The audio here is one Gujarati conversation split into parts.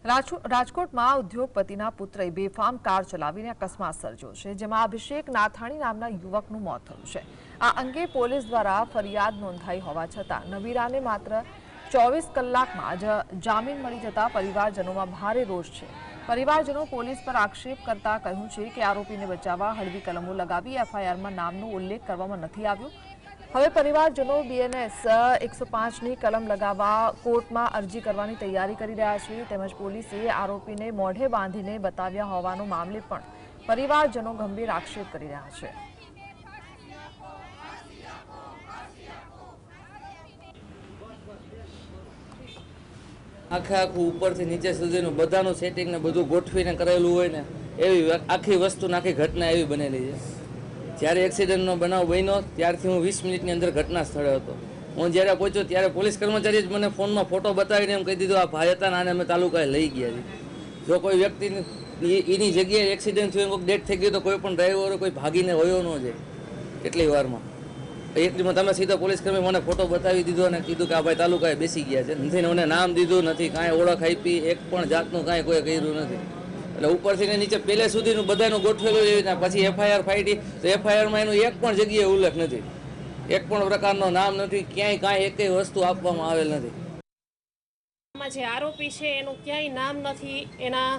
રાજકોટમાં ઉદ્યોગપતિના પુત્રએ બેફામ કાર ચલાવીને અકસ્માત સર્જ્યો છે, જેમાં અભિષેક નાથાણી નામના યુવકનું મોત થયું છે। આ અંગે પોલીસ દ્વારા ફરિયાદ નોંધાઈ હોવા છતાં નવીરાને માત્ર 24 કલાકમાં જ જામીન મળી જતા પરિવારજનોમાં ભારે રોષ છે। પરિવારજનો પોલીસ પર આક્ષેપ કરતા કહ્યું છે કે આરોપીને બચાવવા હળવી કલમો લગાવી એફઆઈઆરમાં નામનો ઉલ્લેખ કરવામાં નથી આવ્યો। હવે પરિવારજનો બીએનએસ 105ની કલમ લગાવવા કોર્ટમાં અરજી કરવાની તૈયારી કરી રહ્યા છે, તેમજ પોલીસે આરોપીને મોઢે બાંધીને બતાવ્યા હોવાનો મામલે પણ પરિવારજનો ગંભીર આક્ષેપ કરી રહ્યા છે। આખું ઉપરથી નીચે સુધીનું બધાનું સેટિંગ ને બધું ગોઠવીને કરેલું હોય ને એવી આખી વસ્તુ આખી ઘટના એવી બનેલી છે। જ્યારે એક્સિડન્ટનો બનાવ બન્યો ત્યારથી હું 20 મિનિટની અંદર ઘટના સ્થળે હતો। હું જ્યારે પહોંચ્યો ત્યારે પોલીસ કર્મચારીએ જ મને ફોનમાં ફોટો બતાવીને એમ કહી દીધું આ ભાઈ હતા ને આને અમે તાલુકાએ લઈ ગયા છીએ। જો કોઈ વ્યક્તિની એની જગ્યાએ એક્સિડન્ટ થયું કોઈક ડેથ થઈ ગયું તો કોઈ પણ ડ્રાઈવરો કોઈ ભાગીને વયો ન જાય એટલી વારમાં। એટલીમાં તમે સીધો પોલીસ કર્મી મને ફોટો બતાવી દીધો અને કીધું કે આ ભાઈ તાલુકાએ બેસી ગયા છે। નથી મને નામ દીધું નથી, કાંઈ ઓળખ આપી, એક પણ જાતનું કાંઈ કોઈ કર્યું નથી। એટલે ઉપરથી નીચે પહેલે સુધીનું બધાનું ગોઠવેલું એવી રીતના પછી એફઆઈઆર ફાઈટી તો એફઆઈઆરમાં એનું એક પણ જગ્યાએ ઉલ્લેખ નથી, એક પણ પ્રકારનો નામ નથી, ક્યાંય કાંઈ એકેય વસ્તુ આપવામાં આવેલ નથી। જે આરોપી છે એનું ક્યાંય નામ નથી, એના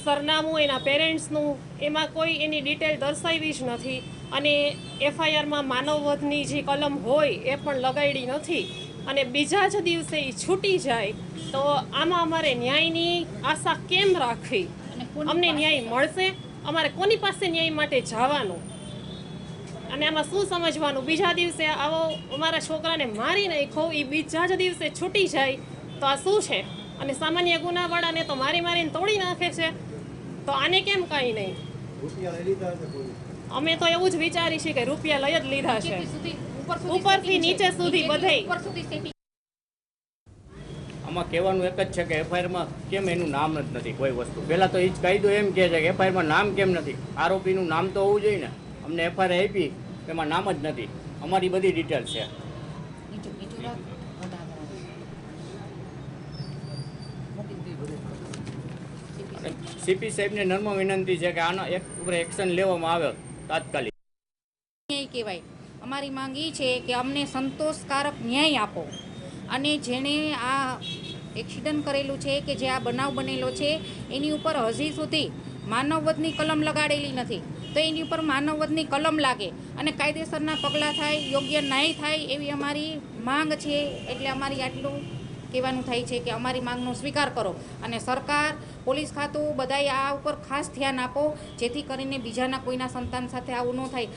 સરનામું, એના પેરેન્ટ્સનું, એમાં કોઈ એની ડિટેલ દર્શાવી જ નથી અને એફઆઈઆરમાં માનવવધની જે કલમ હોય એ પણ લગાડી નથી અને બીજા જ દિવસે એ છૂટી જાય તો આમાં અમારે ન્યાયની આશા કેમ રાખવી? અમને ન્યાય મળશે? અમારે કોની પાસે ન્યાય માટે જવાનું અને આમાં શું સમજવાનું? બીજા દિવસે આવો અમારા છોકરાને મારી નાખ્યો, એ બીજા જ દિવસે છૂટી જાય તો આ શું છે? અને સામાન્ય ગુનાવાળાને તો મારીને તોડી નાખે છે, તો આને કેમ કાંઈ નહીં? અમે તો એવું જ વિચારી છીએ કે રૂપિયા લઈ જ લીધા છે, ઉપરથી નીચે સુધી બધે। આમાં કહેવાનું એક જ છે કે એફઆઈઆરમાં કેમ એનું નામ જ નથી કોઈ વસ્તુ? પહેલાં તો એ જ કાયદો એમ કહે છે કે એફઆઈઆરમાં નામ કેમ નથી? આરોપીનું નામ તો હોવું જોઈએ ને। અમને એફઆઈઆર આપી એમાં નામ જ નથી, અમારી બધી ડિટેલ છે। સીપી સાહેબને નર્મ વિનંતી છે કે આના એક ઉપર એક્શન લેવામાં આવે તાત્કાલિક। ન્યાય કહેવાય। અમારી માંગ એ છે કે અમને સંતોષકારક ન્યાય આપો અને જેણે આ એક્સિડન્ટ કરેલું છે કે જે આ બનાવ બનેલો છે એની ઉપર હજી સુધી માનવવધની કલમ લગાડેલી નથી, તો એની ઉપર માનવવધની કલમ લાગે અને કાયદેસરના પગલાં થાય, યોગ્ય ન્યાય થાય એવી અમારી માંગ છે। એટલે અમારી આટલું કહેવાનું થાય છે કે અમારી માંગનો સ્વીકાર કરો અને સરકાર, પોલીસ ખાતું બધાએ આ ઉપર ખાસ ધ્યાન આપો જેથી કરીને બીજાના કોઈના સંતાન સાથે આવું ન થાય।